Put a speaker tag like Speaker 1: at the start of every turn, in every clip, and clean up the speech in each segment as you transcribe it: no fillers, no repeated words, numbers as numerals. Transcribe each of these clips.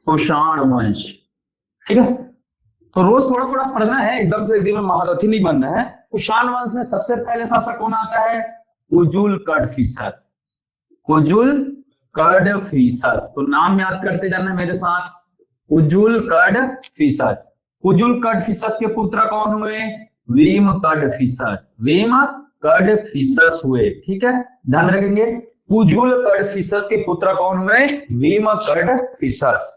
Speaker 1: कुषाण वंश। ठीक है, तो रोज थोड़ा थोड़ा पढ़ना है, एकदम से एक दिन में महारथी नहीं बनना है। कुषाण वंश में सबसे पहले शासक कौन आता है? कुजुल कडफिसस। कुजुल कडफिसस, तो नाम याद करते जाना मेरे साथ। कुजुल कडफिसस। कुजुल कडफिसस के पुत्र कौन हुए? वीम कडफिसस। वीम कडफिसस हुए। ठीक है, ध्यान रखेंगे। कुजुल कडफिसस के पुत्र कौन हुए? वीम कडफिसस।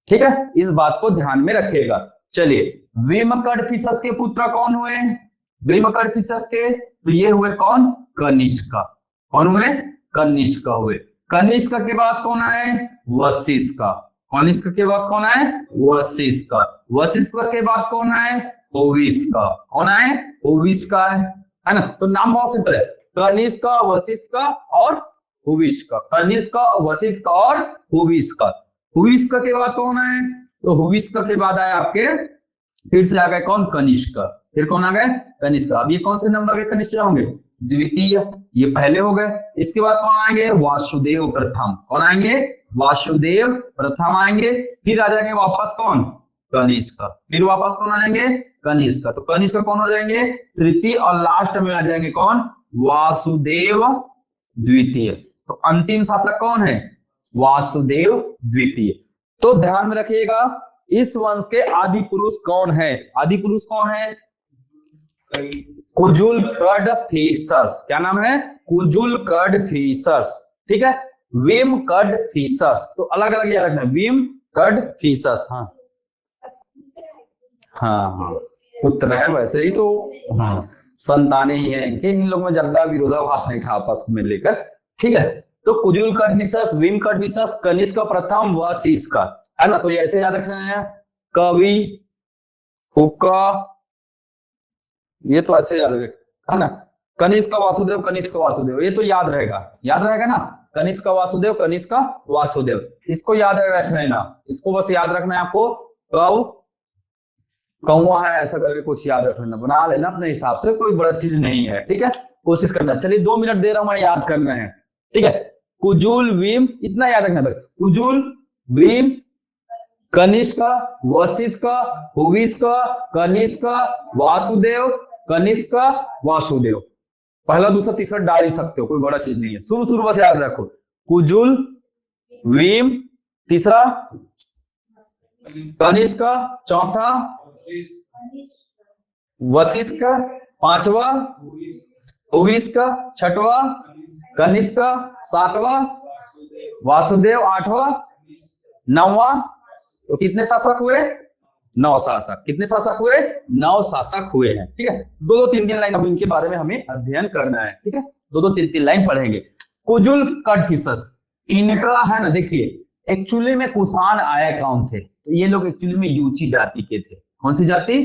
Speaker 1: ठीक है, इस बात को ध्यान में रखिएगा। चलिए, वीम कडफिसस के पुत्र कौन हुए? वीम कडफिसस के, तो ये हुए कौन? कनिष्क। कौन हुए? कनिष्क हुए। कनिष्क के बाद कौन आए? वशिष्ठ। कनिष्क के बाद कौन आए? वशिष्ठ। वशिष्ठ के बाद कौन आए? होविष्क। कौन आए? होविष्क है ना। तो नाम बहुत सिंपल है, कनिष्क, वशिष्ठ और होविष्क। कनिष्क, वशिष्ठ और होविष्क। हुविष्क के बाद कौन आए? तो हुविष्क के बाद आए आपके, फिर से आ गए कौन? कनिष्क। फिर कौन आ गए? कनिष्क। अब ये कौन से नंबर के कनिष्क होंगे? द्वितीय। ये पहले हो गए। इसके बाद कौन आएंगे? वासुदेव प्रथम। कौन आएंगे? वासुदेव प्रथम आएंगे। फिर आ जाएंगे वापस कौन? कनिष्क। फिर वापस कौन आ जाएंगे? कनिष्क। तो कनिष्क कौन हो जाएंगे? तृतीय। और लास्ट में आ जाएंगे कौन? वासुदेव द्वितीय। तो अंतिम शासक कौन है? वासुदेव द्वितीय। तो ध्यान में रखिएगा, इस वंश के आदि पुरुष कौन है? आदि पुरुष कौन है? कुजुल कडफिसस। क्या नाम है? कुजुल कडफिसस। ठीक है, वीम कडफिसस। तो अलग अलग याद रखना, वीम कडफिसस। हाँ हाँ हाँ, पुत्र है वैसे ही तो। हाँ, संतानें ही है इनके। इन लोगों में ज्यादा विरोधाभास नहीं था आपस में लेकर। ठीक है, तो कुजुल कडफिसस, वीम कडफिसस, कनिष्क प्रथम, वशिष्ठ, है ना। तो ये ऐसे याद रखना है। कवि, हुक्का, ये तो ऐसे याद रखेगा, है ना। कनिष्क वासुदेव, कनिष्क वासुदेव, ये तो याद रहेगा। याद रहेगा ना, कनिष्क वासुदेव, कनिष्क वासुदेव। इसको याद रखना है ना, इसको बस याद रखना है आपको। कव कौवा है, ऐसा करके कुछ याद रख लेना, बना लेना अपने हिसाब से, कोई बड़ा चीज नहीं है। ठीक है, कोशिश करना। चलिए 2 मिनट दे रहा हूं मैं, याद करना है। ठीक है, कुजुल वीम, इतना याद रखना बस। कुजुल वीम, कनिष्क, वशिष्ठ, हुविष्क, कनिष्क, वासुदेव, कनिष्क, वासुदेव। पहला दूसरा तीसरा डाल ही सकते हो, कोई बड़ा चीज नहीं है। शुरू शुरू बस याद रखो, कुजुल वीम, तीसरा कनिष्क, चौथा वशिष्ठ, पांचवा हुविष्क, छठवा कनिष्क, सातवां वासुदेव, आठवां, नौवां। तो कितने शासक हुए? 9 शासक। कितने शासक हुए? 9 शासक हुए हैं। ठीक है, 2-2 3-3 लाइन अब इनके बारे में हमें अध्ययन करना है। ठीक है, 2-2 3-3 लाइन पढ़ेंगे। कुजुल कडफिसस, इनका है ना, देखिए एक्चुअली में कुषाण आया कौन थे? तो ये लोग एक्चुअली में यूची जाति के थे। कौन सी जाति?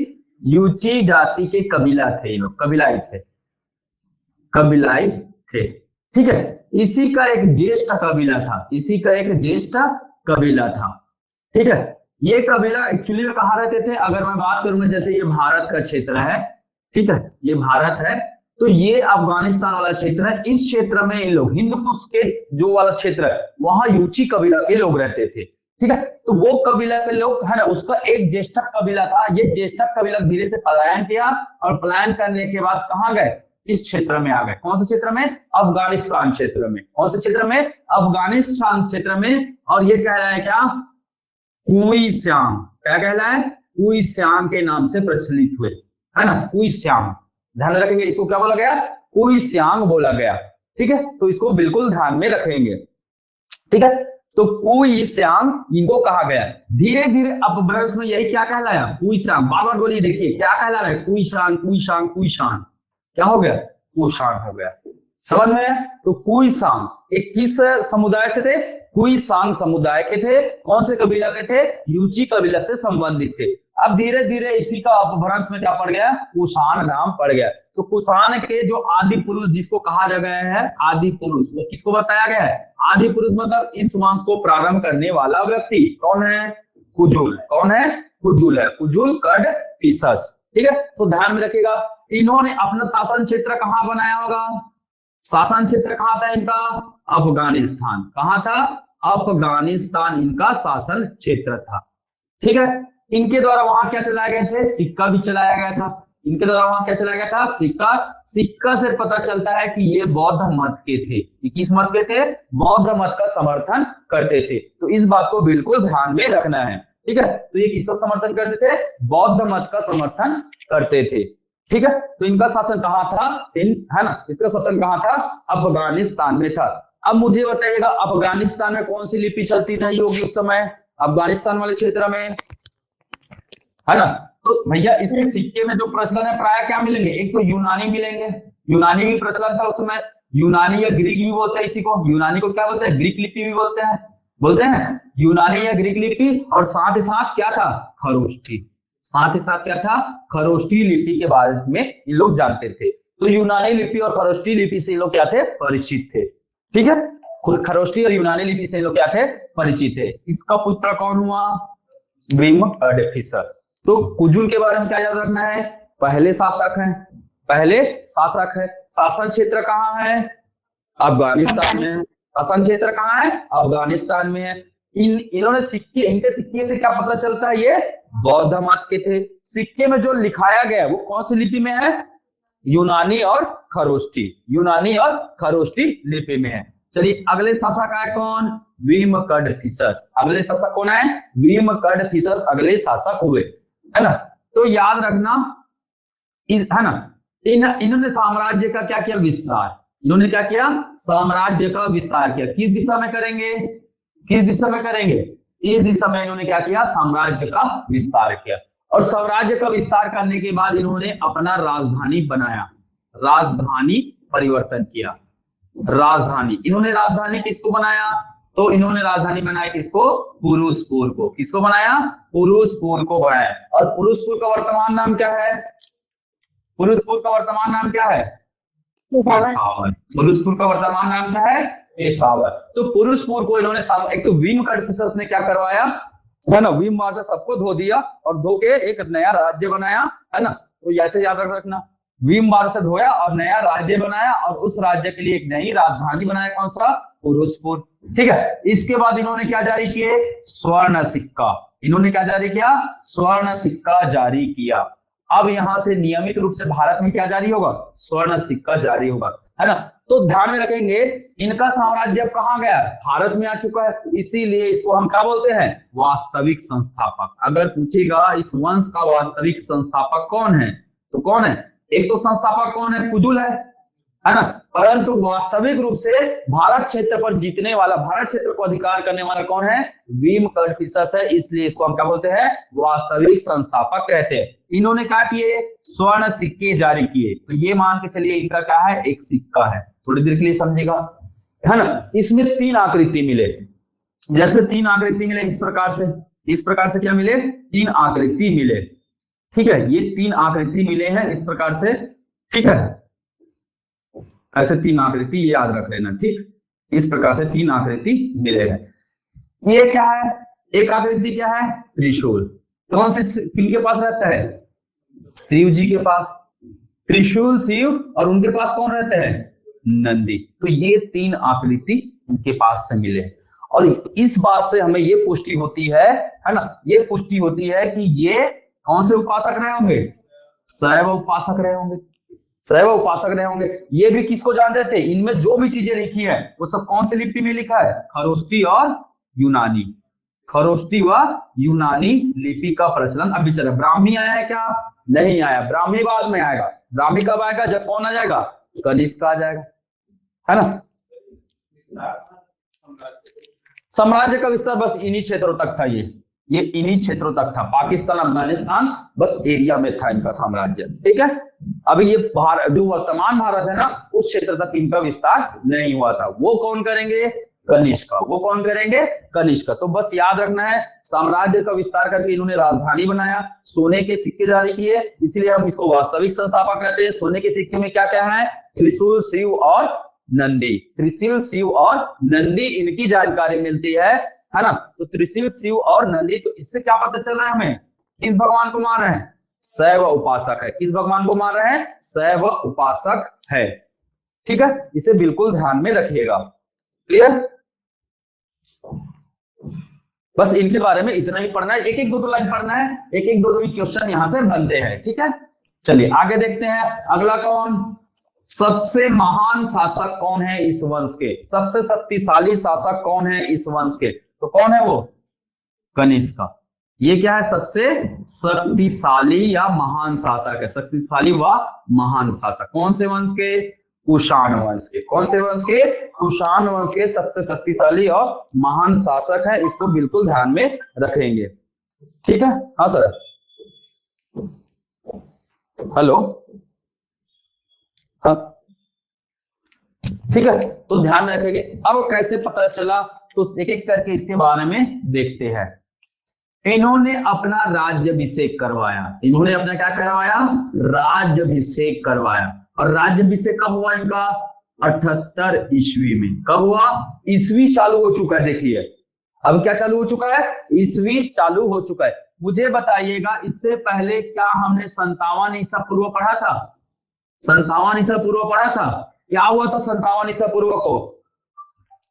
Speaker 1: यूची जाति के कबीला थे। ये लोग कबीलाई थे, कबीलाई थे। ठीक है, इसी का एक ज्येष्ठ कबीला था, इसी का एक ज्येष्ठ कबीला था। ठीक है, ये कबीला एक्चुअली में कहाँ रहते थे? अगर मैं बात करूंगा, जैसे ये भारत का क्षेत्र है, ठीक है, ये भारत है, तो ये अफगानिस्तान वाला क्षेत्र है। इस क्षेत्र में इन लोग, हिंद कुश के जो वाला क्षेत्र है, वहां यूची कबीला के लोग रहते थे। ठीक है, तो वो कबीला के लोग है ना, उसका एक ज्येष्ठ कबीला था। ये ज्येष्ठ कबीला धीरे से पलायन किया, और पलायन करने के बाद कहाँ गए? इस क्षेत्र में आ गए। कौन से क्षेत्र में? अफगानिस्तान क्षेत्र में। कौन से क्षेत्र में? अफगानिस्तान क्षेत्र में। और ये कह रहा है क्या? कुइश्यांग। क्या कहला है? कुइश्यांग के नाम से प्रचलित हुए, है ना, कुइश्यांग। ध्यान रखेंगे, इसको क्या बोला गया? कुइश्यांग बोला गया। ठीक है, तो इसको बिल्कुल ध्यान में रखेंगे। ठीक है, तो कुइश्यांग इनको कहा गया। धीरे धीरे अपभ्रंश में यही क्या कहलाया? कुइश्यांग। बार बार बोलिए, देखिए क्या कहला रहा है? कुइश्यांग, कुइश्यांग, कुइश्यांग। क्या हो गया? कुषाण हो गया। समझ में? तो कुइश्यांग एक किस समुदाय से थे? कुइश्यांग समुदाय के थे। कौन से कबीला के थे? यूची कबीला से संबंधित थे। अब धीरे धीरे इसी का अपभ्रंश में क्या पड़ गया? कुषाण नाम पड़ गया। तो कुषाण के जो आदि पुरुष जिसको कहा जा गया है आदि पुरुष, वो किसको बताया गया है? आदि पुरुष मतलब इस वंश को प्रारंभ करने वाला व्यक्ति कौन है? कुजुल। कौन है? कुजुल है, कुजुल कडफिसस। ठीक है, तो ध्यान में रखिएगा, इन्होंने अपना शासन क्षेत्र कहां बनाया होगा? शासन क्षेत्र कहां था इनका? अफगानिस्तान। कहां था? अफगानिस्तान इनका शासन क्षेत्र था। ठीक है, इनके द्वारा वहां क्या चलाए गए थे, सिक्का भी चलाया गया था। इनके द्वारा वहां क्या चलाया गया था, सिक्का। सिक्का से पता चलता है कि ये बौद्ध मत के थे। ये किस मत के थे, बौद्ध मत का समर्थन करते थे। तो इस बात को बिल्कुल ध्यान में रखना है। ठीक है, तो ये किसका समर्थन करते थे, बौद्ध मत का समर्थन करते थे। ठीक है, तो इनका शासन कहाँ था, है ना, इसका शासन कहाँ था, अफगानिस्तान में था। अब मुझे बताइएगा अफगानिस्तान में कौन सी लिपि चलती रही होगी उस समय, अफगानिस्तान वाले क्षेत्र में, है ना। तो भैया इसके सिक्के में जो प्रचलन है प्राय क्या मिलेंगे, एक तो यूनानी मिलेंगे, यूनानी भी प्रचलन था उस समय। यूनानी या ग्रीक भी बोलते हैं इसी को, यूनानी को क्या बोलते हैं, ग्रीक लिपि भी बोलते हैं यूनानी या ग्रीक लिपि। और साथ ही साथ क्या था, खरोष्ठी। साथ ही साथ क्या था, खरोष्ठी लिपि के बारे में इन लोग जानते थे। तो यूनानी लिपि और खरोष्ठी लिपि से लोग क्या थे, परिचित थे। ठीक है, खरोष्ठी और यूनानी लिपि से लोग क्या थे, परिचित थे। इसका पुत्र कौन हुआ, विमकड़फिसर। तो कुजुल के बारे में क्या याद रखना है, पहले शासक है, पहले शासक है। शासन क्षेत्र कहाँ है, अफगानिस्तान में। शासन क्षेत्र कहाँ है, अफगानिस्तान में है। इन्होंने सिक्के, इनके सिक्के से क्या पता चलता है, ये बौद्ध मत के थे। सिक्के में जो लिखाया गया है वो कौन सी लिपि में है, यूनानी और खरोष्ठी, यूनानी और खरोष्ठी लिपि में है। चलिए अगले शासक है कौन, विमकड़फिसस। अगले शासक कौन है, विमकड़फिसस अगले शासक हुए, है ना। तो याद रखना, है ना, इन्होंने साम्राज्य का क्या किया, विस्तार। इन्होंने क्या किया, साम्राज्य का विस्तार किया। किस दिशा में करेंगे, किस दिशा में करेंगे, इस दिशा में इन्होंने क्या किया, साम्राज्य का विस्तार किया। और साम्राज्य का विस्तार करने के बाद इन्होंने अपना राजधानी बनाया, राजधानी परिवर्तन किया। राजधानी, इन्होंने राजधानी किसको बनाया, तो इन्होंने राजधानी बनाई किसको, पुरुषपुर को। किसको बनाया, पुरुषपुर को बनाया। और पुरुषपुर का वर्तमान नाम क्या है, पुरुषपुर का वर्तमान नाम क्या है, पेशावर। पुरुषपुर का वर्तमान नाम क्या है, पेशावर। तो पुरुषपुर को इन्होंने, एक तो विमकड़फिसस ने क्या करवाया, है ना, भीम वहां से सबको धो दिया और धो के एक नया राज्य बनाया, है ना। तो ऐसे याद रखना, भीम बार से धोया और नया राज्य बनाया और उस राज्य के लिए एक नई राजधानी बनाया, कौन सा, पुरुषपुर। ठीक है, इसके बाद इन्होंने क्या जारी किए, स्वर्ण सिक्का। इन्होंने क्या जारी किया, स्वर्ण सिक्का जारी किया। अब यहां से नियमित रूप से भारत में क्या जारी होगा, स्वर्ण सिक्का जारी होगा, है ना। तो ध्यान में रखेंगे, इनका साम्राज्य अब कहां गया, भारत में आ चुका है। इसीलिए इसको हम क्या बोलते हैं, वास्तविक संस्थापक। अगर पूछेगा इस वंश का वास्तविक संस्थापक कौन है, तो कौन है, एक तो संस्थापक कौन है, कुजुल है ना। परंतु वास्तविक रूप से भारत क्षेत्र पर जीतने वाला, भारत क्षेत्र को अधिकार करने वाला कौन है, विमकड़फिसस है। इसलिए इसको हम क्या बोलते हैं, वास्तविक संस्थापक कहते हैं। इन्होंने क्या किए, स्वर्ण सिक्के जारी किए। तो ये मान के चलिए इनका क्या है, एक सिक्का है। थोड़ी देर के लिए समझेगा, है ना। इसमें 3 आकृति मिले, जैसे 3 आकृति मिले इस प्रकार से, इस प्रकार से क्या मिले, 3 आकृति मिले। ठीक है, ये 3 आकृति मिले हैं इस प्रकार से। ठीक है, ऐसे 3 आकृति ये याद रख लेना। ठीक, इस प्रकार से 3 आकृति मिले हैं। ये क्या है, एक आकृति क्या है, त्रिशूल। कौन से किनके पास रहता है, शिव जी के पास। त्रिशूल शिव, और उनके पास कौन रहते हैं, नंदी। तो ये 3 आकृति उनके पास से मिले। और इस बात से हमें ये पुष्टि होती है ना, ये पुष्टि होती है कि ये कौन से उपासक रहे होंगे, शैव उपासक रहे होंगे, शैव उपासक रहे होंगे। ये भी किसको जानते थे, इनमें जो भी चीजें लिखी है वो सब कौन सी लिपि में लिखा है, खरोष्ठी और यूनानी। खरोष्ठी व यूनानी लिपि का प्रचलन अभी चला। ब्राह्मी आया है क्या, नहीं आया, ब्राह्मी बाद में आएगा। ब्राह्मी कब आएगा, जब कौन आ जाएगा, कनिष्क आ जाएगा, है ना। साम्राज्य का विस्तार बस इन्हीं क्षेत्रों तक था, ये इन्हीं क्षेत्रों तक था। पाकिस्तान, अफगानिस्तान बस एरिया में था इनका साम्राज्य। ठीक है, अभी ये भारत, जो वर्तमान भारत है ना, उस क्षेत्र तक इनका विस्तार नहीं हुआ था। वो कौन करेंगे, कनिष्क। वो कौन करेंगे, कनिष्क। तो बस याद रखना है, साम्राज्य का विस्तार करके इन्होंने राजधानी बनाया, सोने के सिक्के जारी किए, इसीलिए हम इसको वास्तविक संस्थापक कहते हैं। सोने के सिक्के में क्या क्या है, त्रिशूल, शिव और नंदी। त्रिशूल, शिव और नंदी, इनकी जानकारी मिलती है ना। तो त्रिशूल, शिव और नंदी, तो इससे क्या पता चल रहा है हमें, किस भगवान को मान रहे हैं, शैव उपासक है। किस भगवान को मान रहे हैं, शैव उपासक है। ठीक है, इसे बिल्कुल ध्यान में रखिएगा। क्लियर। बस इनके बारे में इतना ही पढ़ना है, एक एक दो दो लाइन पढ़ना है, एक एक दो दो क्वेश्चन यहां से बनते हैं, ठीक है। चलिए आगे देखते हैं। अगला कौन, सबसे महान शासक कौन है इस वंश के, सबसे शक्तिशाली शासक कौन है इस वंश के, तो कौन है वो, कनिष्क। ये क्या है, सबसे शक्तिशाली या महान शासक है, शक्तिशाली व महान शासक, कौन से वंश के, कुषाण वंश के, कौन से वंश के, कुषाण वंश के सबसे शक्तिशाली और महान शासक है, इसको बिल्कुल ध्यान में रखेंगे, ठीक है। हाँ सर, हेलो, हाँ ठीक है, तो ध्यान में रखेंगे। अब कैसे पता चला, तो एक एक करके इसके बारे में देखते हैं। इन्होंने अपना राज्याभिषेक करवाया, इन्होंने अपना क्या करवाया, राज्याभिषेक करवाया। और राज्याभिषेक कब हुआ इनका, 78 ईस्वी में। कब हुआ, ईस्वी चालू हो चुका है, देखिए अब क्या चालू हो चुका है, ईस्वी चालू हो चुका है। मुझे बताइएगा इससे पहले क्या हमने 57 ईसा पूर्व पढ़ा था, 57 ईसा पूर्व पढ़ा था, क्या हुआ था 57 ईसा पूर्व को,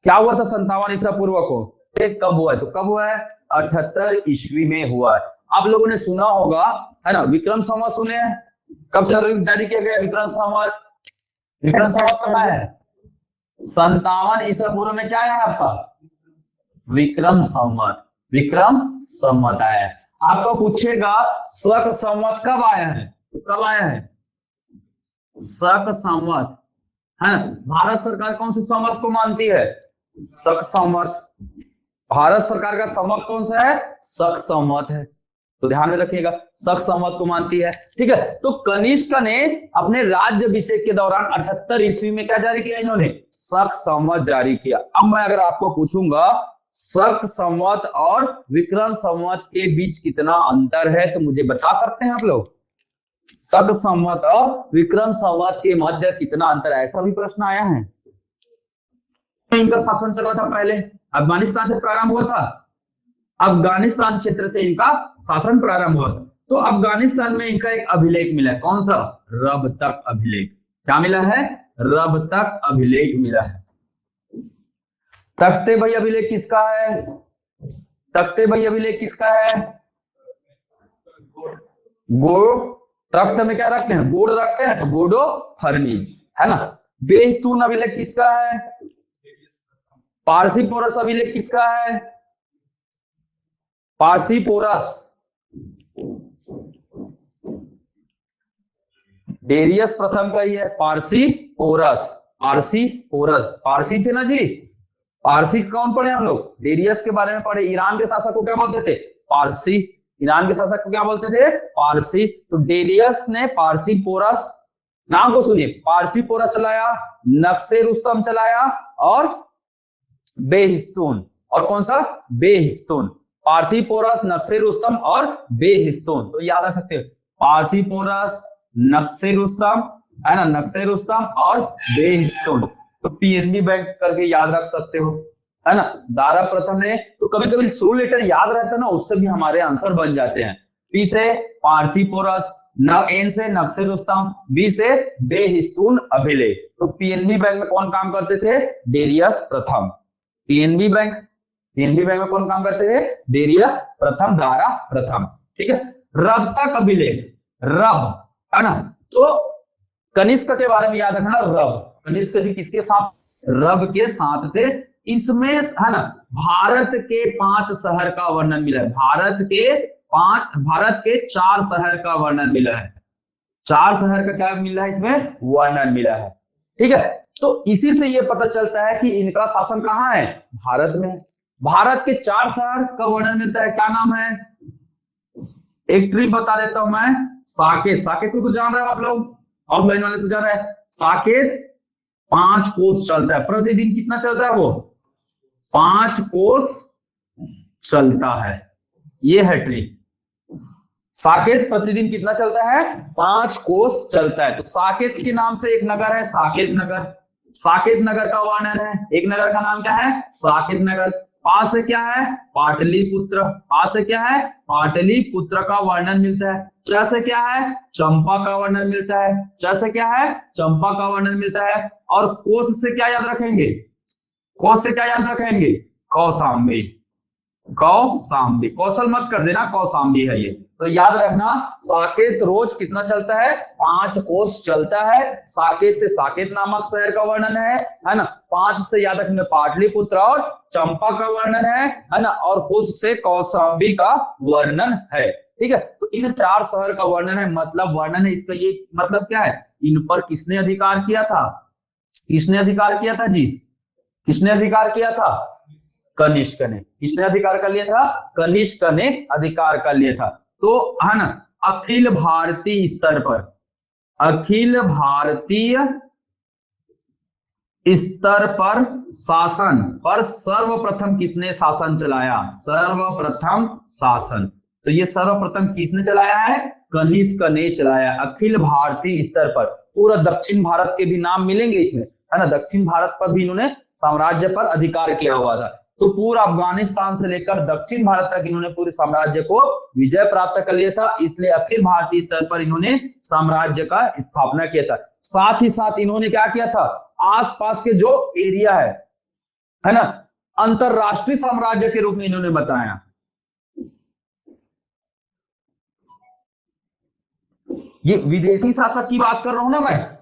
Speaker 1: क्या हुआ था 57 ईसा पूर्व को, कब हुआ है, तो कब हुआ है, 78 ईस्वी में हुआ है। आप लोगों ने सुना होगा, है ना, विक्रम संवत सुने हैं, कब जारी किया गया विक्रम संवत, विक्रम संवत कब है, 57 ईसा पूर्व में क्या है आपका, विक्रम संवत, विक्रम संवत आया है। आपको पूछेगा शक संवत कब आया है, तो कब आया है, शक संवत, है ना। भारत सरकार कौन से संवत को मानती है, शक संवत, भारत सरकार का संवत कौन सा है, शक संवत है, तो ध्यान में रखिएगा, शक संवत को मानती है, ठीक है। तो कनिष्क ने अपने राज्याभिषेक के दौरान 78 ईस्वी में क्या जारी किया, इन्होंने शक संवत जारी किया। अब मैं अगर आपको पूछूंगा शक संवत और विक्रम संवत के बीच कितना अंतर है, तो मुझे बता सकते हैं आप लोग, शक संवत और विक्रम संवत के मध्य कितना अंतर है, ऐसा भी प्रश्न आया है। इनका शासन चला था पहले, अफगानिस्तान से प्रारंभ हुआ था, अफगानिस्तान क्षेत्र से इनका शासन प्रारंभ हुआ था। तो अफगानिस्तान में इनका एक अभिलेख मिला है, कौन सा, रब तक अभिलेख, क्या मिला है, रब तक अभिलेख मिला है। तख्ते भाई अभिलेख किसका है, तख्ते भाई अभिलेख किसका है, गो, तख्त में क्या रखते हैं, गोड़ रखते हैं, तो गोडो फरनी, है ना। बेहिस्तून अभिलेख किसका है, पारसी पोरस अभिलेख किसका है, पारसी पोरस, डेरियस प्रथम का ही है, पारसी पोरस, पारसी पोरस, पारसी थे ना जी, पारसी कौन पढ़े हम लोग, डेरियस के बारे में पढ़े। ईरान के शासक को क्या बोलते थे, पारसी, ईरान के शासक को क्या बोलते थे, पारसी। तो डेरियस ने पारसी पोरस, नाम को सुनिए, पारसी पोरस चलाया, नक्शे रुस्तम चलाया, और बेहिस्तून, और कौन सा, बेहिस्तून, पारसी पोरस, नक्शे रुस्तम और बेहिस्तून, तो याद रख सकते हो, पारसी पोरस, नक्शे रुस्तम, है ना, नक्शे रुस्तम और बेहिस्तून, तो पीएनबी बैंक करके याद रख सकते हो, है ना। दारा प्रथम ने, तो कभी कभी शुरू लेटर याद रहता है ना, उससे भी हमारे आंसर बन जाते हैं। पी से पारसी पोरस, एन से नक्शे रुस्तम, बी से बेहिस्तून अभिलेख। तो पीएनबी बैंक में कौन काम करते थे, डेरियस प्रथम, पीएनबी बैंक, पीएनबी बैंक में कौन काम करते थे, डेरियस प्रथम, दारा प्रथम, ठीक है। रब तक अभिलेख, रब, है ना, तो कनिष्क के बारे में याद रखना, रब, कनिष्क जी किसके साथ, रब के साथ थे। इसमें, है ना, भारत के 5 शहर का वर्णन मिला है, भारत के 4 शहर का वर्णन मिला है, 4 शहर का क्या मिला है, इसमें वर्णन मिला है, ठीक है। तो इसी से ये पता चलता है कि इनका शासन कहाँ है, भारत में। भारत के 4 शहर का वर्णन मिलता है, क्या नाम है, एक ट्रिक बता देता हूं मैं, साकेत, साकेत को तो जान रहे हो आप लोग, ऑफलाइन वाले तो जान रहे हैं, साकेत 5 कोस चलता है, प्रतिदिन कितना चलता है वो, 5 कोस चलता है, ये है ट्रिक। साकेत प्रतिदिन कितना चलता है, 5 कोस चलता है। तो साकेत के नाम से एक नगर है साकेत नगर, साकेत नगर का वर्णन है, एक नगर का नाम क्या है, साकेत नगर। पास से क्या है, पाटलिपुत्र, पास से क्या है, पाटलिपुत्र का वर्णन मिलता है। च से क्या है, चंपा का वर्णन मिलता है, च से क्या है, चंपा का वर्णन मिलता है। और कोस से क्या याद रखेंगे, कोस से क्या याद रखेंगे, कौशाम्बी, कौशाम्बी, कौशल मत कर देना, कौशाम्बी है ये। तो याद रखना, साकेत रोज कितना चलता है, 5 कोस चलता है। साकेत से साकेत नामक शहर का वर्णन है ना। 5 से याद रखना पाटलिपुत्र और चंपा का वर्णन है ना। और कोस से कौशाम्बी का वर्णन है। ठीक है, तो इन 4 शहर का वर्णन है, मतलब वर्णन है इसका। ये मतलब क्या है, इन पर किसने अधिकार किया था, किसने अधिकार किया था जी, किसने अधिकार किया था, कनिष्क ने। किसने अधिकार कर लिया था, कनिष्क ने अधिकार कर लिया था। तो है ना, अखिल भारतीय स्तर पर, अखिल भारतीय स्तर पर शासन पर सर्वप्रथम किसने शासन चलाया, सर्वप्रथम शासन। तो ये सर्वप्रथम किसने चलाया है, कनिष्क ने चलाया। अखिल भारतीय स्तर पर, पूरा दक्षिण भारत के भी नाम मिलेंगे इसमें, है ना। दक्षिण भारत पर भी इन्होंने साम्राज्य पर अधिकार किया हुआ था। तो पूरा अफगानिस्तान से लेकर दक्षिण भारत तक इन्होंने पूरे साम्राज्य को विजय प्राप्त कर लिया था। इसलिए अखिल भारतीय स्तर पर इन्होंने साम्राज्य का स्थापना किया था। साथ ही साथ इन्होंने क्या किया था, आसपास के जो एरिया है ना, अंतरराष्ट्रीय साम्राज्य के रूप में इन्होंने बताया। ये विदेशी शासक की बात कर रहा हूं ना मैं।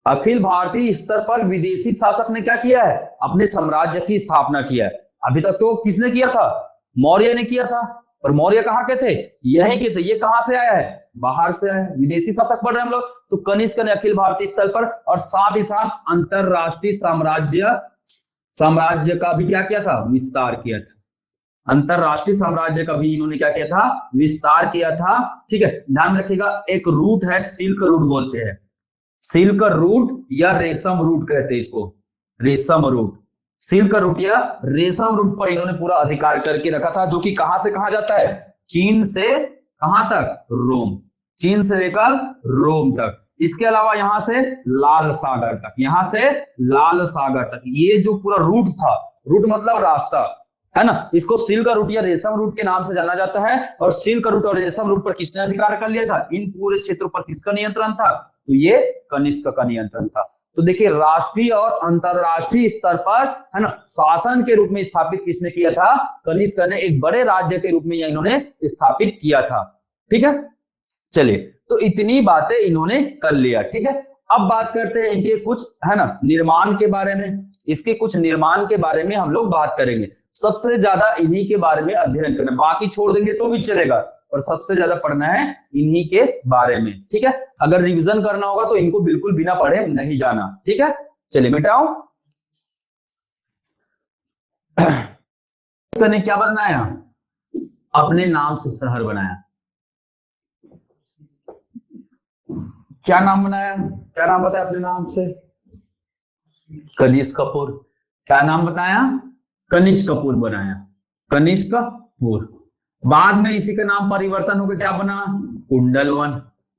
Speaker 1: अखिल भारतीय स्तर पर विदेशी शासक ने क्या किया है, अपने साम्राज्य की स्थापना किया है। अभी तक तो किसने किया था, मौर्य ने किया था। पर मौर्य कहाँ के थे, यहीं के थे। ये कहां से आया है, बाहर से आया है। विदेशी शासक पढ़ रहे हैं हम लोग। तो कनिष्क ने अखिल भारतीय स्तर पर और साथ ही साथ अंतरराष्ट्रीय साम्राज्य का भी क्या किया था, विस्तार किया था। अंतरराष्ट्रीय साम्राज्य का भी इन्होंने क्या किया था, विस्तार किया था। ठीक है, ध्यान रखिएगा, एक रूट है, सिल्क रूट बोलते हैं। सिल्क रूट या रेशम रूट कहते हैं इसको, रेशम रूट। सिल्क रूट या रेशम रूट पर इन्होंने पूरा अधिकार करके रखा था, जो कि कहां से कहां जाता है, चीन से कहां तक, रोम। चीन से लेकर रोम तक। इसके अलावा यहां से लाल सागर तक, यहां से लाल सागर तक, ये जो पूरा रूट था, रूट मतलब रास्ता, है ना, इसको सिल्क रूट या रेशम रूट के नाम से जाना जाता है। और सिल्क रूट और रेशम रूट पर किसने अधिकार कर लिया था, इन पूरे क्षेत्रों पर किसका नियंत्रण था, तो ये कनिष्क का नियंत्रण था। तो देखिए, राष्ट्रीय और अंतरराष्ट्रीय स्तर पर, है ना, शासन के रूप में स्थापित किसने किया था, कनिष्क ने एक बड़े राज्य के रूप में इन्होंने स्थापित किया था। ठीक है, चलिए, तो इतनी बातें इन्होंने कर लिया। ठीक है, अब बात करते हैं इनके कुछ, है ना, निर्माण के बारे में। इसके कुछ निर्माण के बारे में हम लोग बात करेंगे। सबसे ज्यादा इन्हीं के बारे में अध्ययन करना, बाकी छोड़ देंगे तो भी चलेगा, और सबसे ज्यादा पढ़ना है इन्हीं के बारे में। ठीक है, अगर रिवीजन करना होगा तो इनको बिल्कुल बिना पढ़े नहीं जाना। ठीक है, चलिए बेटाओ, ने क्या बनाया, अपने नाम से शहर बनाया। क्या नाम बनाया, क्या नाम बताया अपने नाम से, कनिष्कपुर। क्या नाम बताया, कनिष्कपुर बनाया, कनिष्कपुर। बाद में इसी का नाम परिवर्तन होकर क्या बना, कुंडलवन।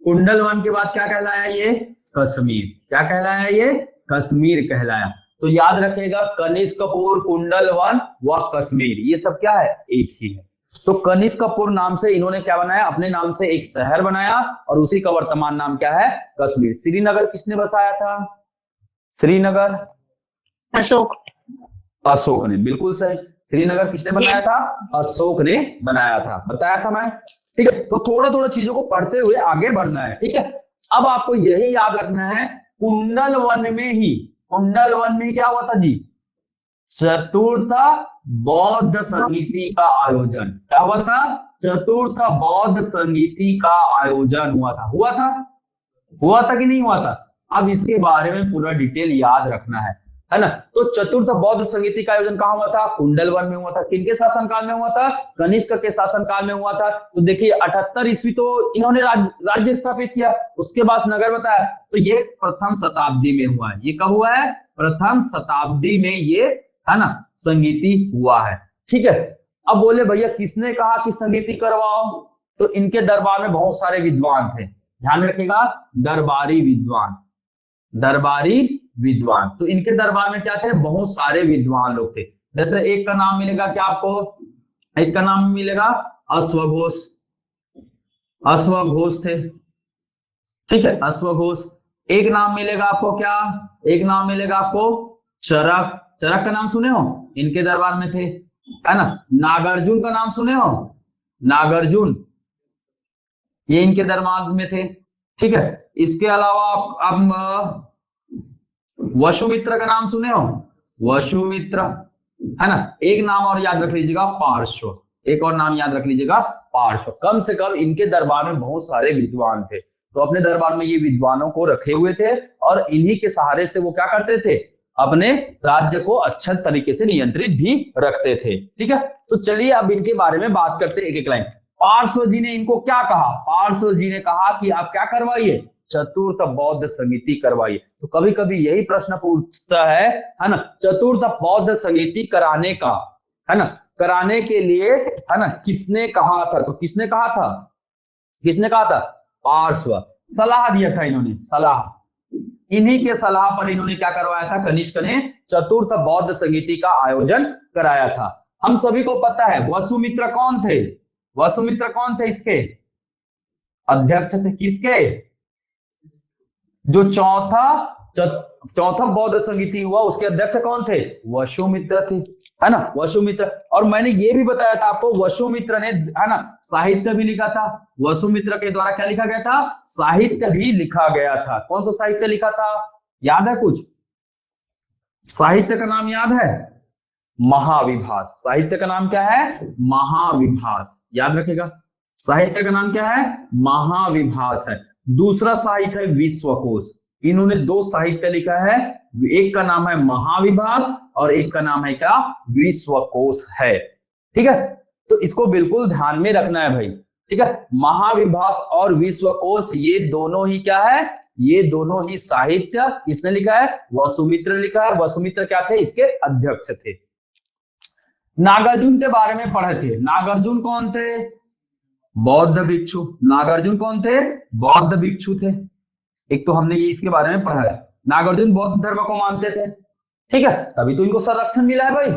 Speaker 1: कुंडलवन के बाद क्या कहलाया ये, कश्मीर। क्या कहलाया ये, कश्मीर कहलाया। तो याद रखेगा, कनिष्कपुर, कुंडलवन व कश्मीर, ये सब क्या है, एक ही है। तो कनिष्कपुर नाम से इन्होंने क्या बनाया, अपने नाम से एक शहर बनाया, और उसी का वर्तमान नाम क्या है, कश्मीर। श्रीनगर किसने बसाया था, श्रीनगर
Speaker 2: अशोक,
Speaker 1: अशोक ने, बिल्कुल सही। श्रीनगर किसने बनाया था, अशोक ने बनाया था, बताया था मैं। ठीक है, तो थोड़ा थोड़ा चीजों को पढ़ते हुए आगे बढ़ना है। ठीक है, अब आपको यही याद रखना है, कुंडलवन में ही, कुंडलवन में क्या हुआ था जी, चतुर्थ बौद्ध संगीति का आयोजन। क्या हुआ था, चतुर्थ बौद्ध संगीति का आयोजन हुआ था। हुआ था, हुआ था कि नहीं हुआ था। अब इसके बारे में पूरा डिटेल याद रखना है ना। तो चतुर्थ बौद्ध संगीति का आयोजन कहां हुआ था, कुंडलवन में हुआ था। किनके शासनकाल में हुआ था, कनिष्क के शासनकाल में हुआ था। तो देखिए, 78 ईस्वी तो इन्होंने राज्य स्थापित किया, उसके बाद नगर बताया। तो ये प्रथम शताब्दी में हुआ है। ये कब हुआ है, प्रथम शताब्दी में ये, है ना, संगीति हुआ है। ठीक है, अब बोले भैया किसने कहा कि संगीति करवाओ, तो इनके दरबार में बहुत सारे विद्वान थे। ध्यान रखिएगा, दरबारी विद्वान, दरबारी विद्वान। तो इनके दरबार में क्या थे, बहुत सारे विद्वान लोग थे। जैसे एक का नाम मिलेगा क्या आपको, एक का नाम मिलेगा अश्वघोष, अश्वघोष थे। ठीक है, अश्वघोष। एक नाम मिलेगा आपको क्या, एक नाम मिलेगा आपको चरक। चरक का नाम सुने हो, इनके दरबार में थे। है ना। नागार्जुन का नाम सुने हो, नागार्जुन, ये इनके दरबार में थे। ठीक है, इसके अलावा आप वसुमित्र का नाम सुने हो, वसुमित्र, है ना। एक नाम और याद रख लीजिएगा, पार्श्व, एक और नाम याद रख लीजिएगा, पार्श्व। कम से कम इनके दरबार में बहुत सारे विद्वान थे, तो अपने दरबार में ये विद्वानों को रखे हुए थे और इन्हीं के सहारे से वो क्या करते थे, अपने राज्य को अच्छे तरीके से नियंत्रित भी रखते थे। ठीक है, तो चलिए अब इनके बारे में बात करते हैं एक एक लाइन। पार्श्व जी ने इनको क्या कहा, पार्श्व जी ने कहा कि आप क्या करवाइए, चतुर्थ बौद्ध संगीति करवाइए। तो कभी कभी यही प्रश्न पूछता है ना, चतुर्थ बौद्ध संगीति कराने का, है ना, कराने के लिए, है ना, किसने कहा था, तो किसने कहा था, किसने कहा था, पार्श्व, सलाह दिया था इन्होंने, सलाह, इन्हीं के सलाह पर इन्होंने क्या करवाया था, कनिष्क ने चतुर्थ बौद्ध संगीति का आयोजन कराया था। हम सभी को पता है वसुमित्र कौन थे, वसुमित्र कौन थे, इसके अध्यक्ष थे, किसके, जो चौथा बौद्ध संगीति हुआ उसके अध्यक्ष कौन थे, वसुमित्र थे, है ना, वसुमित्र। और मैंने ये भी बताया था आपको, वसुमित्र ने, है ना, साहित्य भी लिखा था, वसुमित्र के द्वारा क्या लिखा गया था, साहित्य भी लिखा गया था। कौन सा साहित्य लिखा था, याद है कुछ, साहित्य का नाम याद है, महाविभास, साहित्य का नाम क्या है, महाविभास, याद रखेगा, साहित्य का नाम क्या है, महाविभास है। दूसरा साहित्य है विश्वकोश, इन्होंने दो साहित्य लिखा है, एक का नाम है महाविभास और एक का नाम है क्या, विश्वकोश है। ठीक है, तो इसको बिल्कुल ध्यान में रखना है भाई। ठीक है, महाविभास और विश्वकोश ये दोनों ही क्या है, ये दोनों ही साहित्य किसने लिखा है, वसुमित्र लिखा है। वसुमित्र क्या थे, इसके अध्यक्ष थे। नागार्जुन के बारे में पढ़े थे, नागार्जुन कौन थे, बौद्ध भिक्षु, नागार्जुन कौन थे, बौद्ध भिक्षु थे। एक तो हमने ये इसके बारे में पढ़ा है, नागार्जुन बौद्ध धर्म को मानते थे। ठीक है, तभी तो इनको संरक्षण मिला है भाई।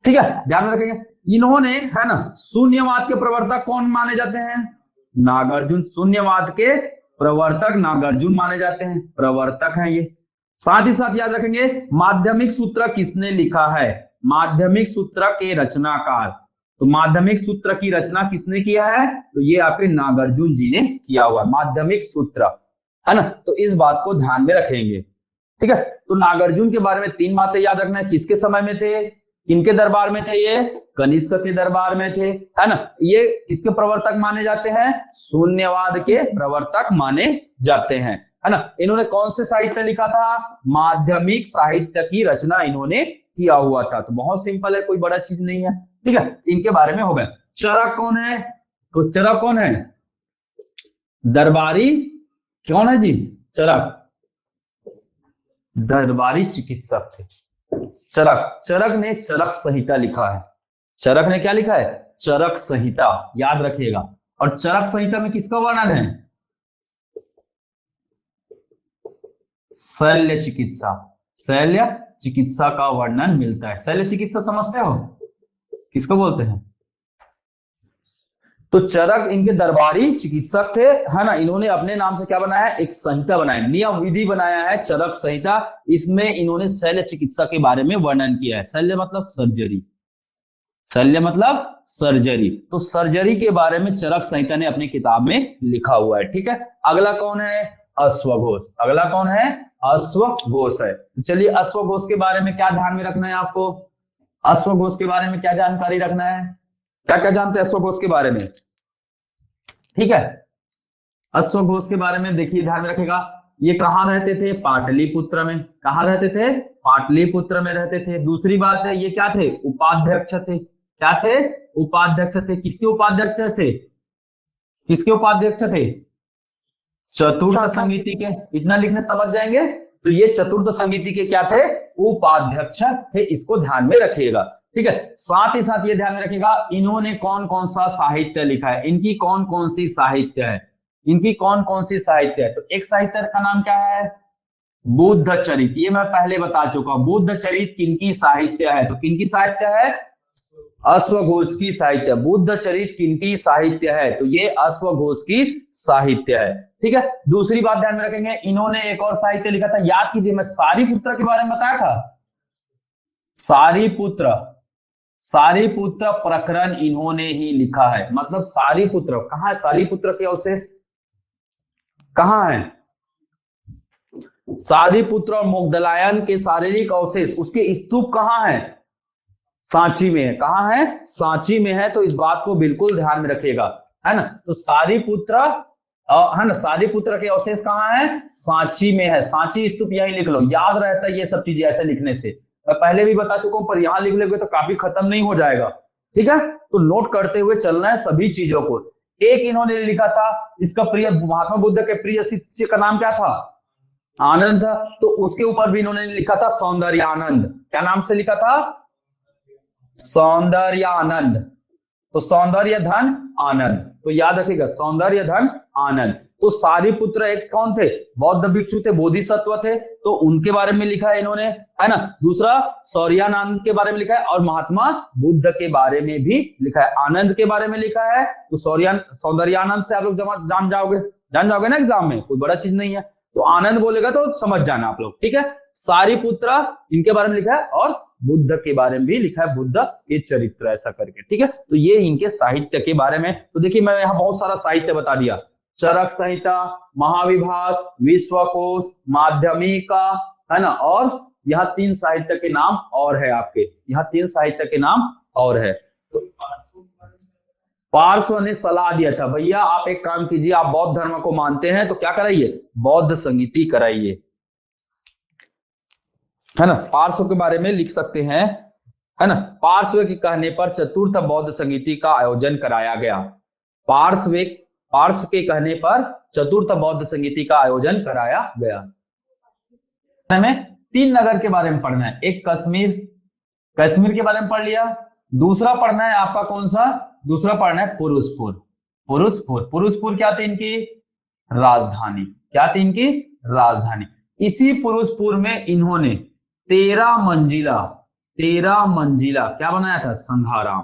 Speaker 1: ठीक है, ध्यान में रखेंगे। इन्होंने, है ना, शून्यवाद के प्रवर्तक कौन माने जाते हैं, नागार्जुन, शून्यवाद के प्रवर्तक नागार्जुन माने जाते हैं, प्रवर्तक हैं ये। साथ ही साथ याद रखेंगे, माध्यमिक सूत्र किसने लिखा है, माध्यमिक सूत्र के रचनाकार, तो माध्यमिक सूत्र की रचना किसने किया है, तो ये आपके नागार्जुन जी ने किया हुआ माध्यमिक सूत्र, है ना। तो इस बात को ध्यान में रखेंगे। ठीक है, तो नागार्जुन के बारे में तीन बातें याद रखना है, किसके समय में थे, किनके दरबार में थे, ये कनिष्क के दरबार में थे, है ना। ये इसके प्रवर्तक माने जाते हैं, शून्यवाद के प्रवर्तक माने जाते हैं, है ना। इन्होंने कौन से साहित्य लिखा था, माध्यमिक साहित्य की रचना इन्होंने किया हुआ था। तो बहुत सिंपल है, कोई बड़ा चीज नहीं है। ठीक है, इनके बारे में हो गया। चरक कौन है, तो चरक कौन है, दरबारी कौन है जी, चरक, दरबारी चिकित्सक थे चरक। चरक ने चरक संहिता लिखा है, चरक ने क्या लिखा है, चरक संहिता, याद रखिएगा। और चरक संहिता में किसका वर्णन है, शल्य चिकित्सा, शल्य चिकित्सा का वर्णन मिलता है। शल्य चिकित्सा समझते हो किसको बोलते हैं, तो चरक इनके दरबारी चिकित्सक थे, है ना। इन्होंने अपने नाम से क्या बनाया है, एक संहिता बनाया, नियम विधि बनाया है, चरक संहिता। इसमें इन्होंने शल्य चिकित्सा के बारे में वर्णन किया है। शल्य मतलब सर्जरी, शल्य मतलब सर्जरी, तो सर्जरी के बारे में चरक संहिता ने अपनी किताब में लिखा हुआ है। ठीक है, अगला कौन है, अश्वघोष, अगला कौन है, अश्वघोष है। चलिए अश्वघोष के बारे में क्या ध्यान में रखना है आपको, अश्वघोष के बारे में क्या जानकारी रखना है, क्या क्या जानते हैं अश्वघोष के बारे में। ठीक है, अश्वघोष के बारे में देखिए, ध्यान में रखेगा, ये कहां रहते थे, पाटलिपुत्र में, कहां रहते थे, पाटलिपुत्र में रहते थे। दूसरी बात है, ये क्या थे, उपाध्यक्ष थे, क्या थे, उपाध्यक्ष थे। किसके उपाध्यक्ष थे, किसके उपाध्यक्ष थे, चतुर्थ संगीति के, इतना लिखने समझ जाएंगे। तो ये चतुर्थ संगीति के क्या थे, उपाध्यक्ष थे, इसको ध्यान में रखिएगा। ठीक है, साथ ही साथ ये ध्यान में रखिएगा, इन्होंने कौन कौन सा साहित्य लिखा है, इनकी कौन कौन सी साहित्य है, इनकी कौन कौन सी साहित्य है। तो एक साहित्य का नाम क्या है, बुद्ध चरित, ये मैं पहले बता चुका हूं। बुद्ध चरित किनकी साहित्य है, तो किनकी साहित्य है, अश्वघोष की साहित्य। बुद्ध चरित किनकी साहित्य है, तो ये अश्वघोष की साहित्य है। ठीक है, दूसरी बात ध्यान में रखेंगे, इन्होंने एक और साहित्य लिखा था, याद कीजिए, मैं सारिपुत्र के बारे में बताया था, सारिपुत्र, सारीपुत्र प्रकरण इन्होंने ही लिखा है। मतलब सारीपुत्र कहाँ है? सारीपुत्र के अवशेष कहाँ है? सारीपुत्र और मोगदलायन के शारीरिक अवशेष, उसके स्तूप कहाँ है? सांची में है। कहाँ है? सांची में है। तो इस बात को बिल्कुल ध्यान में रखिएगा, है ना। तो सारीपुत्र है ना, सारीपुत्र के अवशेष कहाँ है? सांची में है। सांची स्तूप यही लिख लो, याद रहता है ये सब चीजें ऐसे लिखने से। मैं पहले भी बता चुका हूं, पर यहां लिख लोगे तो काफी खत्म नहीं हो जाएगा, ठीक है। तो नोट करते हुए चलना है सभी चीजों को। एक इन्होंने लिखा था, इसका प्रिय महात्मा बुद्ध के प्रिय शिष्य का नाम क्या था? आनंद था। तो उसके ऊपर भी इन्होंने लिखा था सौंदर्यानंद। क्या नाम से लिखा था? सौंदर्यानंद। तो सौंदर्य धन आनंद, तो याद रखिएगा सौंदर्य धन आनंद। तो सारीपुत्र एक कौन थे? बौद्ध भिक्षु थे, बोधिसत्व थे, तो उनके बारे में लिखा है इन्होंने, है ना। दूसरा सौर्यानंद के बारे में लिखा है, और महात्मा बुद्ध के बारे में भी लिखा है। आनंद के बारे में लिखा है, तो सौंदर्यानंद से आप लोग जान जाओगे ना एग्जाम में, कोई बड़ा चीज नहीं है। तो आनंद बोलेगा तो समझ जाना आप लोग, ठीक है। सारीपुत्र इनके बारे में लिखा है, और बुद्ध के बारे में भी लिखा है, बुद्ध के चरित्र ऐसा करके, ठीक है। तो ये इनके साहित्य के बारे में। तो देखिए मैं यहाँ बहुत सारा साहित्य बता दिया, चरक संहिता, महाविभास, विश्वकोश, माध्यमिका, है ना। और यहाँ 3 साहित्य के नाम और है आपके, यहाँ 3 साहित्य के नाम और है। तो पार्श्व ने सलाह दिया था, भैया आप एक काम कीजिए, आप बौद्ध धर्म को मानते हैं तो क्या कराइए? बौद्ध संगीति कराइए, है ना। पार्श्व के बारे में लिख सकते हैं, है ना। पार्श्व के कहने पर चतुर्थ बौद्ध संगीति का आयोजन कराया गया। पार्श्व के कहने पर चतुर्थ बौद्ध संगीति का आयोजन कराया गया। हमें 3 नगर के बारे में पढ़ना है। एक कश्मीर के बारे में पढ़ लिया। दूसरा पढ़ना है आपका कौन सा? दूसरा पढ़ना है पुरुषपुर क्या थी इनकी? राजधानी। क्या थी इनकी? राजधानी। इसी पुरुषपुर में इन्होंने 13 मंजिला क्या बनाया था? संघाराम।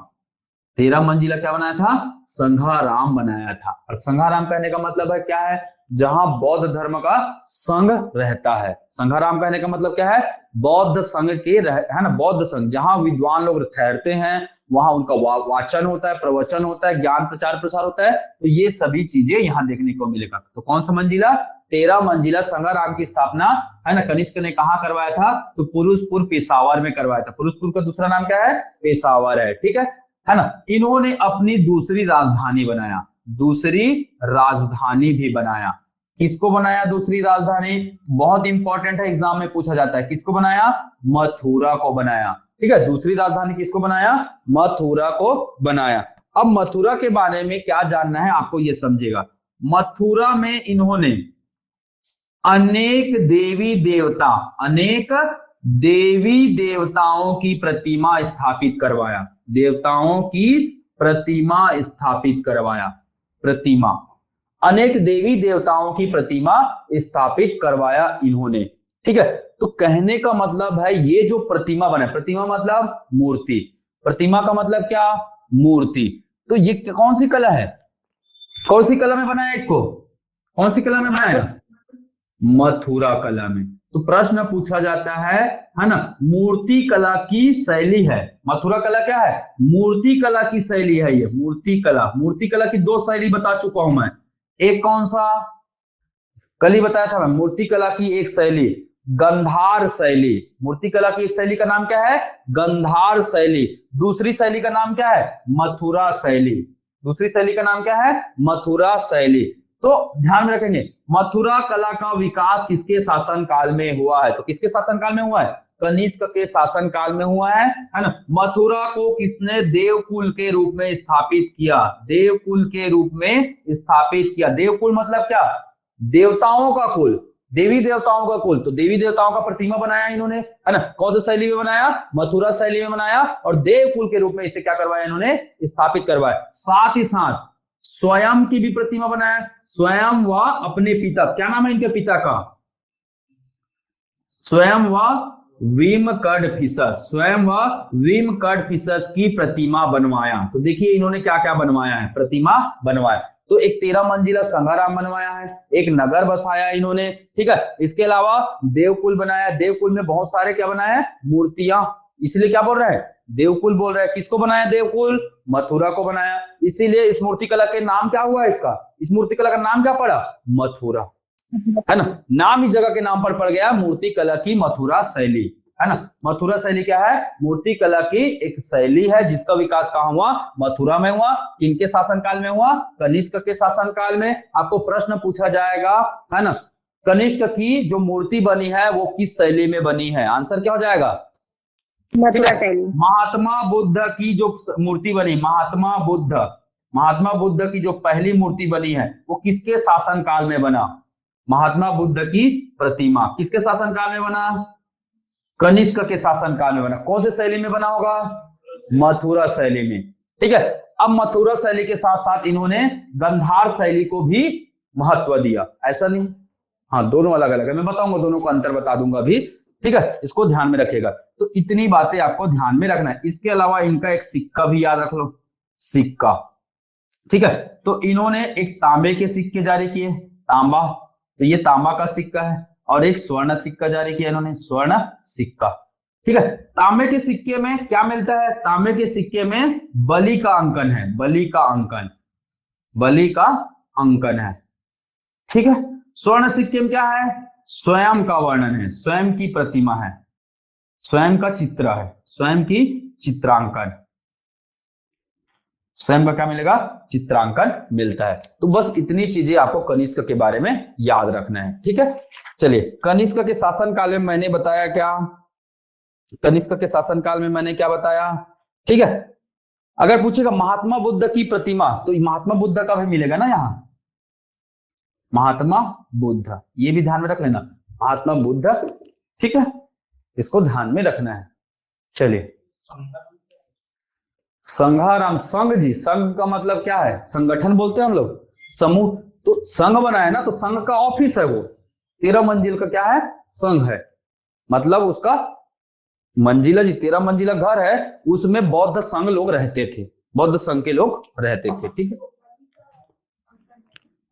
Speaker 1: 13 मंजिला क्या बनाया था? संघाराम बनाया था। और संघाराम कहने का मतलब है क्या है? जहां बौद्ध धर्म का संघ रहता है। संघाराम कहने का मतलब क्या है? बौद्ध संघ के है ना, बौद्ध संघ जहां विद्वान लोग ठहरते हैं, वहां उनका वाचन होता है, प्रवचन होता है, ज्ञान प्रचार प्रसार होता है। तो ये सभी चीजें यहाँ देखने को मिलेगा। तो कौन सा मंजिला? 13 मंजिला संघाराम की स्थापना, है ना, कनिष्क ने कहाँ करवाया था? तो पुरुषपुर पेशावर में करवाया था। पुरुषपुर का दूसरा नाम क्या है? पेशावर है, ठीक है ना। इन्होंने अपनी दूसरी राजधानी भी बनाया। किसको बनाया दूसरी राजधानी? बहुत इंपॉर्टेंट है, एग्जाम में पूछा जाता है। किसको बनाया? मथुरा को बनाया, ठीक है। दूसरी राजधानी किसको बनाया? मथुरा को बनाया। अब मथुरा के बारे में क्या जानना है आपको, ये समझेगा। मथुरा में इन्होंने अनेक देवी देवताओं की प्रतिमा स्थापित करवाया। अनेक देवी देवताओं की प्रतिमा स्थापित करवाया इन्होंने, ठीक है। तो कहने का मतलब है ये जो प्रतिमा बना, प्रतिमा मतलब मूर्ति, प्रतिमा का मतलब क्या? मूर्ति। तो ये कौन सी कला है? कौन सी कला में बनाया इसको? कौन सी कला में बनाया? मथुरा कला में। तो प्रश्न पूछा जाता है ना, मूर्ति कला की शैली है। मथुरा कला क्या है? मूर्ति कला की शैली है ये। मूर्ति कला की 2 शैली बता चुका हूं मैं। एक कौन सा? कल ही बताया था मैं। मूर्ति कला की एक शैली गंधार शैली। मूर्ति कला की एक शैली का नाम क्या है? गंधार शैली। दूसरी शैली का नाम क्या है? मथुरा शैली। दूसरी शैली का नाम क्या है? मथुरा शैली। तो ध्यान में रखेंगे, मथुरा कला का विकास किसके शासन काल में हुआ है? तो किसके शासन काल में हुआ है? कनिष्क के शासन काल में हुआ है ना। मथुरा को किसने देवकुल के रूप में स्थापित किया? देवकुल के रूप में स्थापित किया। देवकुल मतलब क्या? देवताओं का कुल, देवी देवताओं का कुल। तो देवी देवताओं का प्रतिमा बनाया इन्होंने, है ना। कौन सी शैली में बनाया? मथुरा शैली में बनाया। और देवकुल के रूप में इसे क्या करवाया इन्होंने? स्थापित करवाया। साथ ही साथ स्वयं की भी प्रतिमा बनाया। स्वयं व अपने पिता, क्या नाम है इनके पिता का? स्वयं व विमकड़फिसस की प्रतिमा बनवाया। तो देखिए इन्होंने क्या क्या बनवाया है? प्रतिमा बनवाया। तो एक 13 मंजिला संघाराम बनवाया है, एक नगर बसाया इन्होंने, ठीक है। इसके अलावा देवकुल बनाया। देवकुल में बहुत सारे क्या बनाया है? मूर्तियां इसलिए क्या बोल रहा है, देवकुल बोल रहा है। किसको बनाया, देवकुल, मथुरा को बनाया। इसीलिए इस मूर्ति कला के नाम क्या हुआ, इसका, इस मूर्ति कला का नाम क्या पड़ा, मथुरा, है ना। नाम इस जगह के नाम पर पड़ गया, मूर्ति कला की मथुरा शैली, है ना। मथुरा शैली क्या है, मूर्ति कला की एक शैली है जिसका विकास कहां हुआ, मथुरा में हुआ। किनके शासनकाल में हुआ, कनिष्क के शासनकाल में। आपको प्रश्न पूछा जाएगा, है ना, कनिष्क की जो मूर्ति बनी है वो किस शैली में बनी है, आंसर क्या हो जाएगा,
Speaker 2: मथुरा शैली।
Speaker 1: महात्मा बुद्ध की जो मूर्ति बनी, महात्मा बुद्ध की जो पहली मूर्ति बनी है वो किसके शासनकाल में बना, महात्मा बुद्ध की प्रतिमा किसके शासनकाल में बना, कनिष्क के शासनकाल में बना। कौन से शैली में बना होगा, मथुरा शैली में, ठीक है। अब मथुरा शैली के साथ साथ इन्होंने गंधार शैली को भी महत्व दिया, ऐसा नहीं, हाँ दोनों अलग अलग है, मैं बताऊंगा, दोनों को अंतर बता दूंगा भी, ठीक है, इसको ध्यान में रखिएगा। तो इतनी बातें आपको ध्यान में रखना है। इसके अलावा इनका एक सिक्का भी याद रख लो, सिक्का, ठीक है। तो इन्होंने एक तांबे के सिक्के जारी किए, तांबा, तो ये तांबा का सिक्का है, और एक स्वर्ण सिक्का जारी किया इन्होंने, स्वर्ण सिक्का, ठीक है। तांबे के सिक्के में क्या मिलता है, तांबे के सिक्के में बलि का अंकन है, बलि का अंकन, बलि का अंकन है, ठीक है। स्वर्ण सिक्के में क्या है, स्वयं का वर्णन है, स्वयं की प्रतिमा है, स्वयं का चित्र है, स्वयं की चित्रांकन, स्वयं का क्या मिलेगा, चित्रांकन मिलता है। तो बस इतनी चीजें आपको कनिष्क के बारे में याद रखना है, ठीक है। चलिए, कनिष्क के शासनकाल में मैंने बताया क्या, कनिष्क के शासनकाल में मैंने क्या बताया, ठीक है। अगर पूछेगा महात्मा बुद्ध की प्रतिमा, तो महात्मा बुद्ध का भी मिलेगा ना यहाँ, महात्मा बुद्ध, ये भी ध्यान में रख लेना, महात्मा बुद्ध, ठीक है, इसको ध्यान में रखना है। चलिए, संघाराम, संघ जी, संघ का मतलब क्या है, संगठन बोलते हैं हम लोग, समूह। तो संघ बनाया ना, तो संघ का ऑफिस है वो, 13 मंजिल का क्या है, संघ है, मतलब उसका मंजिला जी 13 मंजिला घर है, उसमें बौद्ध संघ लोग रहते थे, बौद्ध संघ के लोग रहते थे, ठीक है।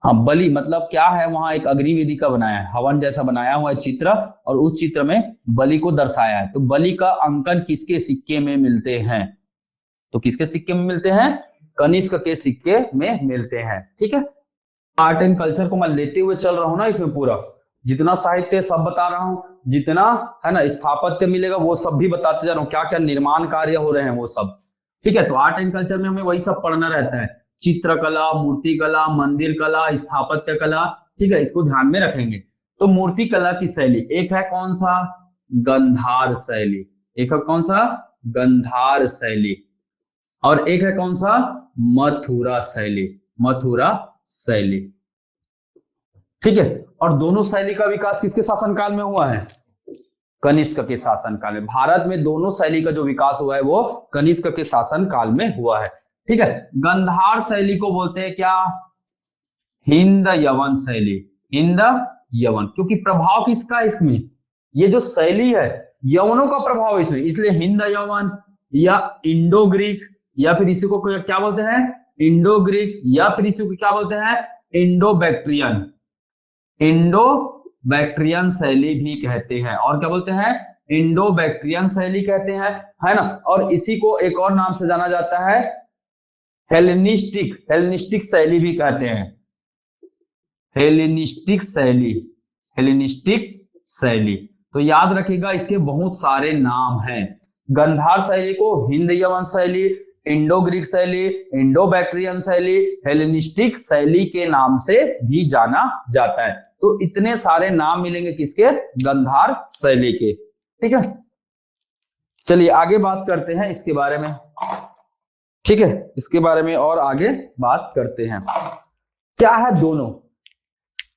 Speaker 1: हाँ, बलि मतलब क्या है, वहां एक अग्निवेदी का बनाया है, हवन जैसा बनाया हुआ है चित्र, और उस चित्र में बलि को दर्शाया है। तो बलि का अंकन किसके सिक्के में मिलते हैं, तो किसके सिक्के में मिलते हैं, कनिष्क के सिक्के में मिलते हैं, ठीक है। आर्ट एंड कल्चर को मैं लेते हुए चल रहा हूं ना, इसमें पूरा जितना साहित्य सब बता रहा हूं, जितना है ना स्थापत्य मिलेगा वो सब भी बताते जा रहा हूँ, क्या क्या निर्माण कार्य हो रहे हैं वो सब, ठीक है। तो आर्ट एंड कल्चर में हमें वही सब पढ़ना रहता है, चित्रकला, मूर्ति कला, मंदिर कला, स्थापत्य कला, ठीक है, इसको ध्यान में रखेंगे। तो मूर्ति कला की शैली, एक है कौन सा, गंधार शैली, एक है कौन सा, गंधार शैली, और एक है कौन सा, मथुरा शैली, मथुरा शैली, ठीक है। और दोनों शैली का विकास किसके शासनकाल में हुआ है, कनिष्क के शासनकाल में। भारत में दोनों शैली का जो विकास हुआ है वो कनिष्क के शासनकाल में हुआ है, ठीक है। गंधार शैली को बोलते हैं क्या, हिंद यवन शैली, हिंद यवन, क्योंकि प्रभाव किसका है इसमें, ये जो शैली है यवनों का प्रभाव है इसमें, इसलिए हिंद यवन या इंडो ग्रीक, या फिर इसी को क्या बोलते हैं, इंडो ग्रीक, या फिर इसी को क्या बोलते हैं, इंडो बैक्ट्रियन, इंडो बैक्ट्रियन शैली भी कहते हैं, और क्या बोलते हैं, इंडो बैक्ट्रियन शैली कहते हैं, है ना। और इसी को एक और नाम से जाना जाता है, हेलेनिस्टिक, हेलेनिस्टिक शैली भी कहते हैं, हेलेनिस्टिक शैली, हेलेनिस्टिक शैली। तो याद रखिएगा इसके बहुत सारे नाम हैं, गंधार शैली को हिंद यवन शैली, इंडो ग्रीक शैली, इंडो बैक्ट्रियन शैली, हेलेनिस्टिक शैली के नाम से भी जाना जाता है। तो इतने सारे नाम मिलेंगे किसके, गंधार शैली के, ठीक है। चलिए आगे बात करते हैं इसके बारे में, ठीक है, इसके बारे में और आगे बात करते हैं। क्या है दोनों,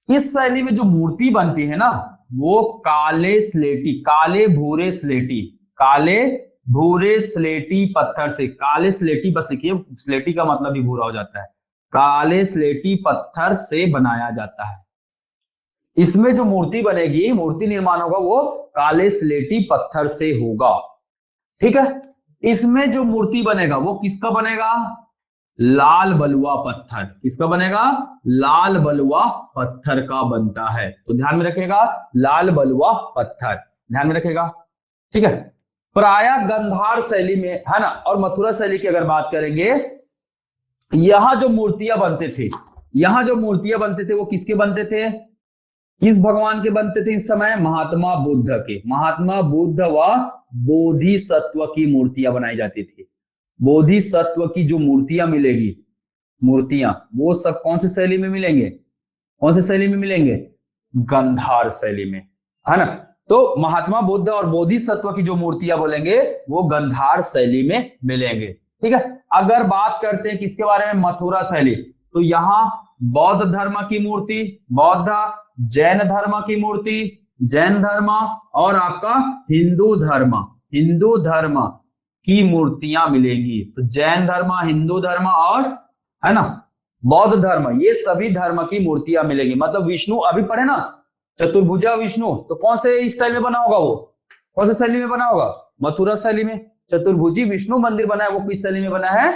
Speaker 1: इस शैली में जो मूर्ति बनती है ना वो काले स्लेटी, काले भूरे स्लेटी, काले भूरे स्लेटी पत्थर से, काले स्लेटी, बस लिखिए स्लेटी का मतलब भी भूरा हो जाता है, काले स्लेटी पत्थर से बनाया जाता है। इसमें जो मूर्ति बनेगी, मूर्ति निर्माण होगा वो काले स्लेटी पत्थर से होगा, ठीक है। इसमें जो मूर्ति बनेगा वो किसका बनेगा, लाल बलुआ पत्थर, किसका बनेगा, लाल बलुआ पत्थर का बनता है। तो ध्यान में रखेगा, लाल बलुआ पत्थर, ध्यान में रखेगा, ठीक है। प्रायः गंधार शैली में, है ना। और मथुरा शैली की अगर बात करेंगे, यहां जो मूर्तियां बनते थे, यहां जो मूर्तियां बनते थे वो किसके बनते थे, किस भगवान के बनते थे इस समय, महात्मा बुद्ध के। महात्मा बुद्ध व बोधिसत्व की मूर्तियां बनाई जाती थी। बोधिसत्व की जो मूर्तियां मिलेगी, मूर्तियां, वो सब कौन सी शैली में मिलेंगे, कौन सी शैली में मिलेंगे, गंधार शैली में, है ना। तो महात्मा बुद्ध और बोधिसत्व की जो मूर्तियां बोलेंगे वो गंधार शैली में मिलेंगे, ठीक है। अगर बात करते हैं किसके बारे में, मथुरा शैली, तो यहां बौद्ध धर्म की मूर्ति, बौद्ध, जैन धर्म की मूर्ति, जैन धर्म, और आपका हिंदू धर्म, हिंदू धर्म की मूर्तियां मिलेंगी। तो जैन धर्म, हिंदू धर्म और, है ना, बौद्ध धर्म, ये सभी धर्म की मूर्तियां मिलेगी। मतलब विष्णु अभी पढ़े ना, चतुर्भुजा विष्णु, तो कौन से स्टाइल में बना होगा वो, कौन से शैली में बना होगा, मथुरा शैली में। चतुर्भुजी विष्णु मंदिर बना है, वो किस शैली में बना है,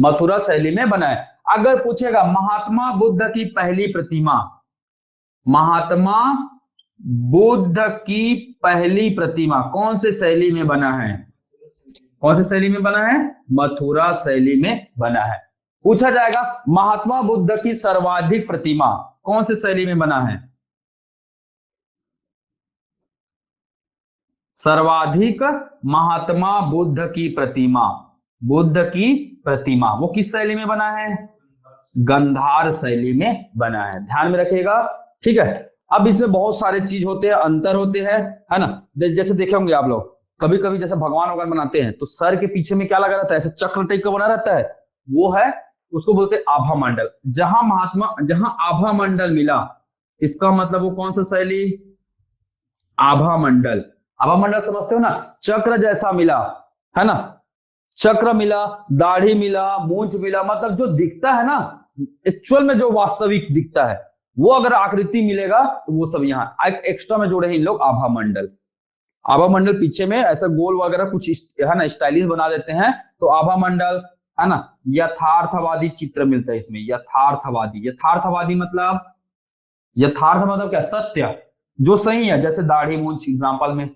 Speaker 1: मथुरा शैली में बना है। अगर पूछेगा महात्मा बुद्ध की पहली प्रतिमा, महात्मा बुद्ध की पहली प्रतिमा कौन से शैली में बना है, कौन से शैली में बना है, मथुरा शैली में बना है। पूछा जाएगा महात्मा बुद्ध की सर्वाधिक प्रतिमा कौन से शैली में बना है, सर्वाधिक महात्मा बुद्ध की प्रतिमा, बुद्ध की प्रतिमा वो किस शैली में बना है, गंधार शैली में बना है, ध्यान में रखिएगा, ठीक है। अब इसमें बहुत सारे चीज होते हैं, अंतर होते हैं, है ना। जैसे देखे होंगे आप लोग, कभी कभी जैसे भगवान वगैरह बनाते हैं तो सर के पीछे में क्या लगा रहता है, ऐसे चक्र टाइप का बना रहता है, वो है, उसको बोलते हैं आभा मंडल। जहां आभा मंडल मिला, इसका मतलब वो कौन सा शैली, आभा मंडल। आभा मंडल समझते हो ना, चक्र जैसा मिला, है ना, चक्र मिला, दाढ़ी मिला, मूंछ मिला, मतलब जो दिखता है ना एक्चुअल में, जो वास्तविक दिखता है, वो अगर आकृति मिलेगा तो वो सब यहाँ एक्स्ट्रा में जोड़े हैं इन लोग, आभा मंडल। आभा मंडल पीछे में ऐसा गोल वगैरह कुछ, है ना, स्टाइलिश बना देते हैं, तो आभा मंडल, है ना। यथार्थवादी चित्र मिलता है इसमें, यथार्थवादी, यथार्थवादी मतलब, यथार्थ मतलब क्या, सत्य, जो सही है। जैसे दाढ़ी मूंछ एग्जांपल में,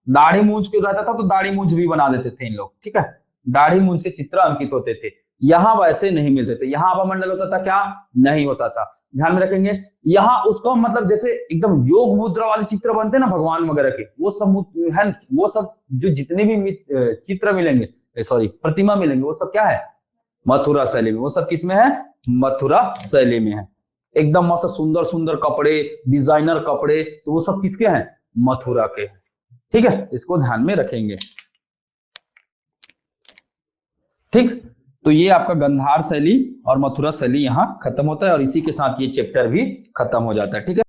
Speaker 1: दाढ़ी मूंछ के रहता था तो दाढ़ी मूंछ भी बना देते थे इन लोग, ठीक है, दाढ़ी मूंछ के चित्र अंकित होते थे। यहाँ वैसे नहीं मिलते थे, यहाँ आभा मंडल होता था क्या, नहीं होता था, ध्यान में रखेंगे। यहाँ उसको मतलब जैसे एकदम योग मुद्रा वाले चित्र बनते हैं ना भगवान वगैरह के, वो सब है, वो सब जो जितने भी चित्र मिलेंगे, सॉरी प्रतिमा मिलेंगे, वो सब क्या है, मथुरा शैली में। वो सब किसमें है, मथुरा शैली में है। एकदम मस्त सुंदर सुंदर कपड़े, डिजाइनर कपड़े, तो वो सब किसके हैं, मथुरा के हैं, ठीक है, इसको ध्यान में रखेंगे, ठीक। तो ये आपका गंधार शैली और मथुरा शैली यहाँ खत्म होता है, और इसी के साथ ये चैप्टर भी खत्म हो जाता है, ठीक है।